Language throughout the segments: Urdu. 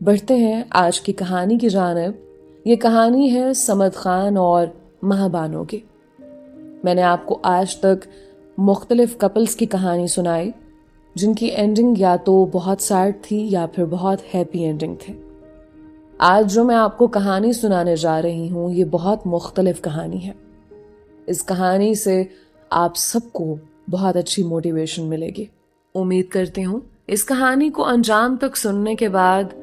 بڑھتے ہیں آج کی کہانی کی جانب۔ یہ کہانی ہے صمد خان اور مہابانو کی۔ میں نے آپ کو آج تک مختلف کپلز کی کہانی سنائی جن کی اینڈنگ یا تو بہت سیڈ تھی یا پھر بہت ہیپی اینڈنگ تھے۔ آج جو میں آپ کو کہانی سنانے جا رہی ہوں یہ بہت مختلف کہانی ہے۔ اس کہانی سے آپ سب کو بہت اچھی موٹیویشن ملے گی۔ امید کرتی ہوں اس کہانی کو انجام تک سننے کے بعد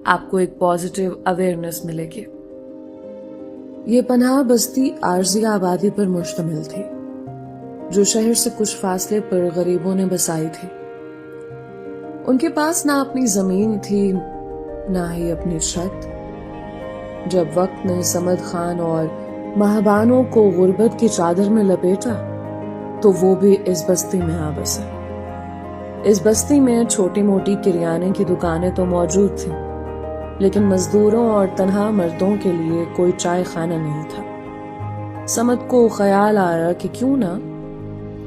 آپ کو ایک پازیٹیو اویئرنیس ملے گی۔ یہ پناہ بستی عارضی آبادی پر مشتمل تھی جو شہر سے کچھ فاصلے پر غریبوں نے بسائی تھی۔ ان کے پاس نہ اپنی زمین تھی نہ ہی اپنی چھت۔ جب وقت نے صمد خان اور مہابانو کو غربت کی چادر میں لپیٹا تو وہ بھی اس بستی میں آ بسے۔ اس بستی میں چھوٹی موٹی کریانے کی دکانیں تو موجود تھیں لیکن مزدوروں اور تنہا مردوں کے لیے کوئی چائے خانہ نہیں تھا۔ صمد کو خیال آیا کہ کیوں نہ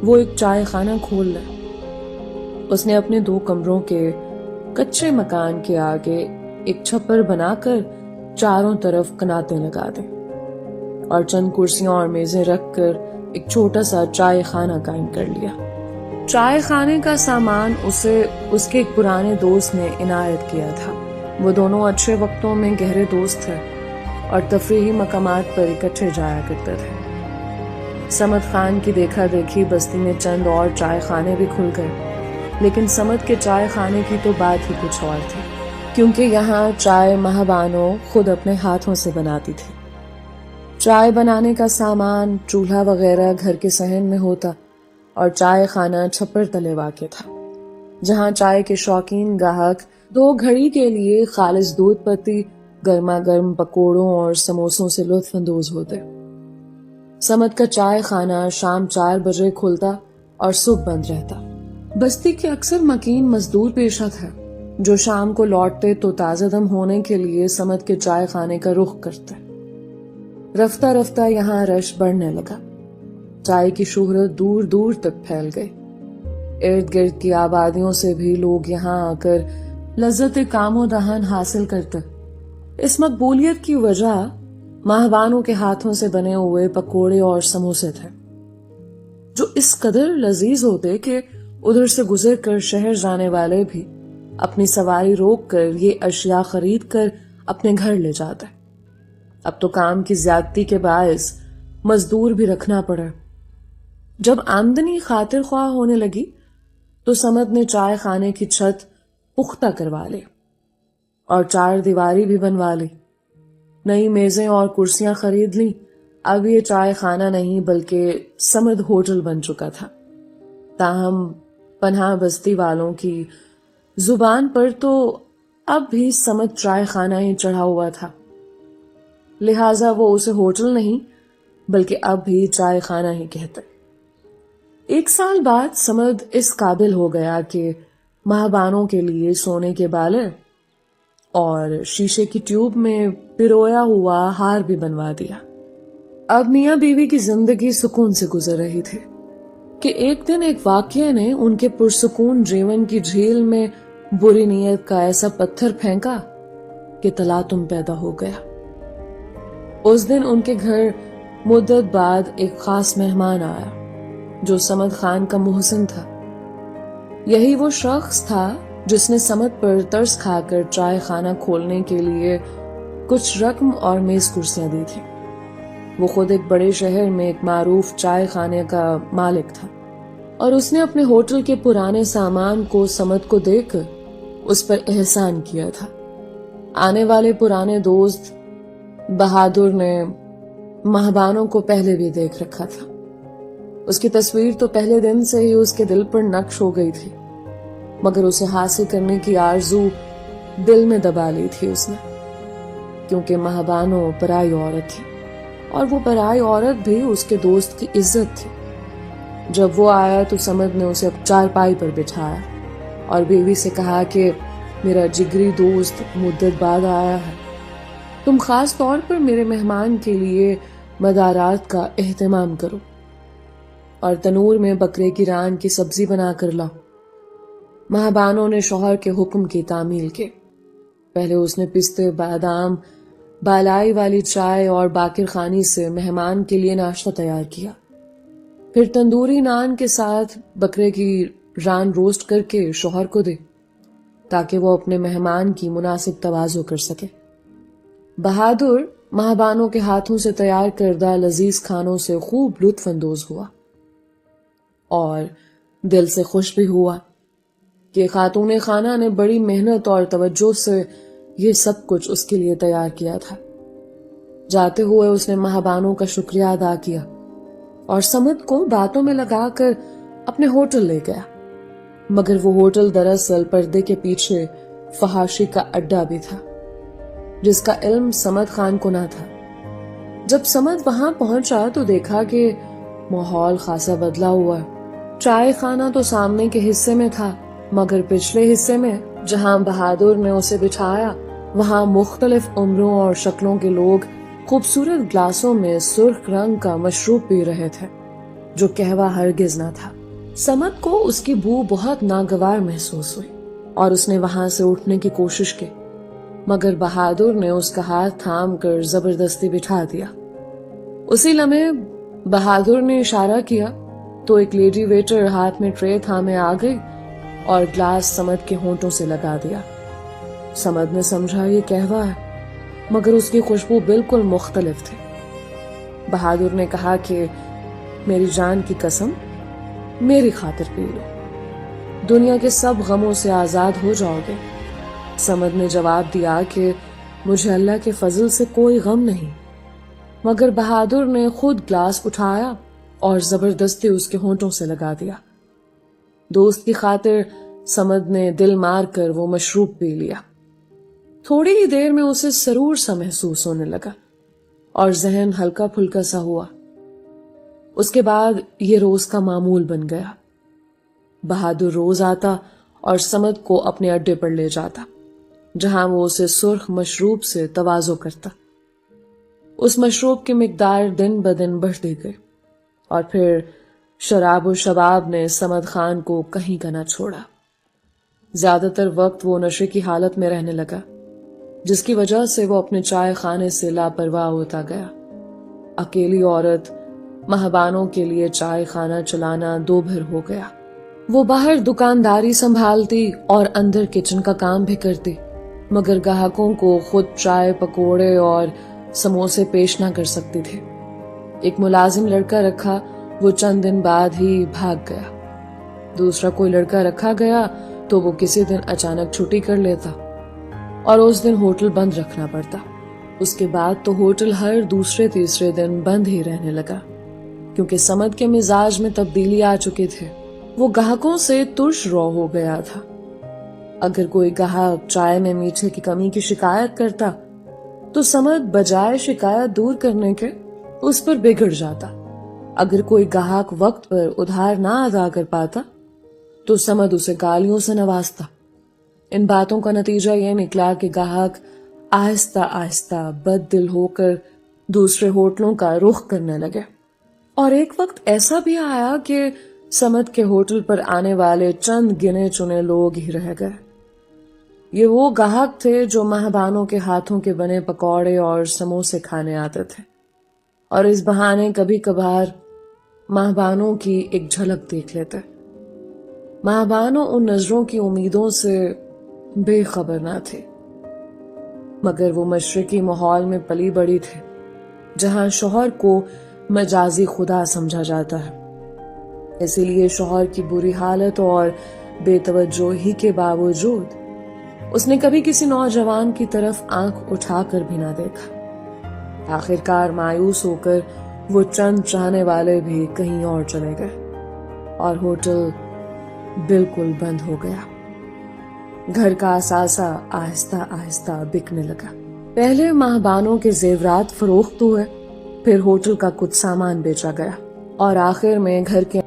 وہ ایک چائے خانہ کھول لے۔ اس نے اپنے 2 کمروں کے کچے مکان کے آگے ایک چھپر بنا کر چاروں طرف کناتیں لگا دیں اور چند کرسیاں اور میزیں رکھ کر ایک چھوٹا سا چائے خانہ قائم کر لیا۔ چائے خانے کا سامان اسے اس کے ایک پرانے دوست نے عنایت کیا تھا۔ وہ دونوں اچھے وقتوں میں گہرے دوست تھے اور تفریحی مقامات پر اکٹھے جایا کرتے تھے۔ صمد خان کی دیکھا دیکھی بستی میں چند اور چائے خانے بھی کھل گئے لیکن صمد کے چائے خانے کی تو بات ہی کچھ اور تھی کیونکہ یہاں چائے مہابانو خود اپنے ہاتھوں سے بناتی تھی۔ چائے بنانے کا سامان چولہا وغیرہ گھر کے صحن میں ہوتا اور چائے خانہ چھپر تلے واقع تھا جہاں چائے کے شوقین گاہک 2 گھڑی کے لیے خالص دودھ پتی، گرما گرم پکوڑوں اور سموسوں سے لطف اندوز ہوتے۔ صمد کا چائے خانہ شام 4 بجے کھلتا اور صبح بند رہتا۔ بستی کے اکثر مکین مزدور پیشہ تھے جو شام کو لوٹتے تو تازہ دم ہونے کے لیے صمد کے چائے خانے کا رخ کرتے۔ رفتہ رفتہ یہاں رش بڑھنے لگا۔ چائے کی شہرت دور دور تک پھیل گئی۔ ارد گرد کی آبادیوں سے بھی لوگ یہاں آ کر لذت کام و دہن حاصل کرتے۔ اس مقبولیت کی وجہ مہابانو کے ہاتھوں سے بنے ہوئے پکوڑے اور سموسے تھے جو اس قدر لذیذ ہوتے کہ ادھر سے گزر کر شہر جانے والے بھی اپنی سواری روک کر یہ اشیاء خرید کر اپنے گھر لے جاتے۔ اب تو کام کی زیادتی کے باعث مزدور بھی رکھنا پڑا۔ جب آمدنی خاطر خواہ ہونے لگی تو صمد نے چائے خانے کی چھت پختہ کروا لی اور 4 دیواری بھی بنوا لی۔ نئی میزیں اور کرسیاں خرید لیں۔ اب یہ چائے خانہ نہیں بلکہ صمد ہوٹل بن چکا تھا۔ تاہم پناہ بستی والوں کی زبان پر تو اب بھی صمد چائے خانہ ہی چڑھا ہوا تھا، لہٰذا وہ اسے ہوٹل نہیں بلکہ اب بھی چائے خانہ ہی کہتے۔ 1 سال بعد صمد اس قابل ہو گیا کہ مہابانو کے لیے سونے کے بالے اور شیشے کی ٹیوب میں پرویا ہوا ہار بھی بنوا دیا۔ اب میاں بیوی کی زندگی سکون سے گزر رہی تھی کہ ایک دن ایک واقعے نے ان کے پرسکون جیون کی جھیل میں بری نیت کا ایسا پتھر پھینکا کہ تلاطم پیدا ہو گیا۔ اس دن ان کے گھر مدت بعد ایک خاص مہمان آیا جو صمد خان کا محسن تھا۔ یہی وہ شخص تھا جس نے صمد پر ترس کھا کر چائے خانہ کھولنے کے لیے کچھ رقم اور میز کرسیاں دی تھی۔ وہ خود ایک بڑے شہر میں ایک معروف چائے خانے کا مالک تھا اور اس نے اپنے ہوٹل کے پرانے سامان کو صمد کو دے کر اس پر احسان کیا تھا۔ آنے والے پرانے دوست بہادر نے مہابانو کو پہلے بھی دیکھ رکھا تھا۔ اس کی تصویر تو پہلے دن سے ہی اس کے دل پر نقش ہو گئی تھی مگر اسے حاصل کرنے کی آرزو دل میں دبا لی تھی اس نے، کیونکہ مہابانو پرائی عورت تھی اور وہ پرائی عورت بھی اس کے دوست کی عزت تھی۔ جب وہ آیا تو صمد نے اسے چارپائی پر بٹھایا اور بیوی سے کہا کہ میرا جگری دوست مدت بعد آیا ہے، تم خاص طور پر میرے مہمان کے لیے مدارات کا اہتمام کرو اور تنور میں بکرے کی ران کی سبزی بنا کر لاؤ۔ مہابانو نے شوہر کے حکم کی تعمیل کی۔ پہلے اس نے پستے، بادام، بالائی والی چائے اور باقر خانی سے مہمان کے لیے ناشتہ تیار کیا. پھر تندوری نان کے ساتھ بکرے کی ران روسٹ کر کے شوہر کو دے تاکہ وہ اپنے مہمان کی مناسب تواضع کر سکے. بہادر مہابانوں کے ہاتھوں سے تیار کردہ لذیذ کھانوں سے خوب لطف اندوز ہوا اور دل سے خوش بھی ہوا کہ خاتون خانہ نے بڑی محنت اور توجہ سے یہ سب کچھ اس کے لیے تیار کیا تھا. جاتے ہوئے اس نے مہابانوں کا شکریہ ادا کیا اور سمد کو باتوں میں لگا کر اپنے ہوٹل لے گیا. مگر وہ ہوٹل دراصل پردے کے پیچھے فحاشی کا اڈا بھی تھا جس کا علم سمد خان کو نہ تھا. جب سمد وہاں پہنچا تو دیکھا کہ ماحول خاصا بدلا ہوا. چائے خانہ تو سامنے کے حصے میں تھا مگر پچھلے حصے میں جہاں بہادر نے اسے بٹھایا وہاں مختلف عمروں اور شکلوں کے لوگ خوبصورت گلاسوں میں سرخ رنگ کا مشروب پی رہے تھے جو قہوہ ہرگز نہ تھا. سمد کو اس کی بو بہت ناگوار محسوس ہوئی اور اس نے وہاں سے اٹھنے کی کوشش کی مگر بہادر نے اس کا ہاتھ تھام کر زبردستی بٹھا دیا. اسی لمحے بہادر نے اشارہ کیا تو ایک لیڈی ویٹر ہاتھ میں ٹرے تھامے آ گئی اور گلاس سمد کے ہونٹوں سے لگا دیا. سمد نے سمجھا یہ قہوہ ہے مگر اس کی خوشبو بالکل مختلف تھی. بہادر نے کہا کہ میری جان کی قسم میری خاطر پی لو، دنیا کے سب غموں سے آزاد ہو جاؤ گے. سمد نے جواب دیا کہ مجھے اللہ کے فضل سے کوئی غم نہیں. مگر بہادر نے خود گلاس اٹھایا اور زبردستی اس کے ہونٹوں سے لگا دیا. دوست کی خاطر سمد نے دل مار کر وہ مشروب پی لیا. تھوڑی ہی دیر میں اسے سرور سا محسوس ہونے لگا اور ذہن ہلکا پھلکا سا ہوا. اس کے بعد یہ روز کا معمول بن گیا. بہادر روز آتا اور سمد کو اپنے اڈے پر لے جاتا جہاں وہ اسے سرخ مشروب سے تواضع کرتا. اس مشروب کی مقدار دن بدن بڑھتی گئی اور پھر شراب و شباب نے سمد خان کو کہیں کا نہ چھوڑا. زیادہ تر وقت وہ نشے کی حالت میں رہنے لگا جس کی وجہ سے وہ اپنے چائے خانے سے لاپرواہ ہوتا گیا. اکیلی عورت مہابانوں کے لیے چائے خانہ چلانا دو بھر ہو گیا. وہ باہر دکانداری سنبھالتی اور اندر کچن کا کام بھی کرتی مگر گاہکوں کو خود چائے پکوڑے اور سموسے پیش نہ کر سکتی تھی. ایک ملازم لڑکا رکھا وہ چند دن بعد ہی بھاگ گیا. دوسرا کوئی لڑکا رکھا گیا تو وہ کسی دن اچانک چھٹی کر لیتا اور اس دن ہوٹل بند رکھنا پڑتا. اس کے بعد تو ہوٹل ہر دوسرے تیسرے دن بند ہی رہنے لگا کیونکہ سمد کے مزاج میں تبدیلی آ چکی تھی. وہ گاہکوں سے ترش رو ہو گیا تھا. اگر کوئی گاہک چائے میں میٹھے کی کمی کی شکایت کرتا تو سمد بجائے شکایت دور کرنے کے اس پر بگڑ جاتا. اگر کوئی گاہک وقت پر ادھار نہ ادا کر پاتا تو سمد اسے گالیوں سے نوازتا. ان باتوں کا نتیجہ یہ نکلا کہ گاہک آہستہ آہستہ بد دل ہو کر دوسرے ہوٹلوں کا رخ کرنے لگے اور ایک وقت ایسا بھی آیا کہ سمد کے ہوٹل پر آنے والے چند گنے چنے لوگ ہی رہ گئے. یہ وہ گاہک تھے جو مہابانوں کے ہاتھوں کے بنے پکوڑے اور سموسے کھانے آتے تھے اور اس بہانے کبھی کبھار مہابانوں کی ایک جھلک دیکھ لیتے. مہابانوں ان نظروں کی امیدوں سے بے خبر نہ تھے مگر وہ مشرقی ماحول میں پلی بڑی تھے جہاں شوہر کو مجازی خدا سمجھا جاتا ہے. اسی لیے شوہر کی بری حالت اور بے توجہی کے باوجود اس نے کبھی کسی نوجوان کی طرف آنکھ اٹھا کر بھی نہ دیکھا. آخرکار مایوس ہو کر وہ چند چاہنے والے بھی کہیں اور چلے گئے اور ہوٹل بالکل بند ہو گیا. گھر کا اثاثہ آہستہ آہستہ بکنے لگا. پہلے مہابانوں کے زیورات فروخت ہوئے، پھر ہوٹل کا کچھ سامان بیچا گیا اور آخر میں گھر کے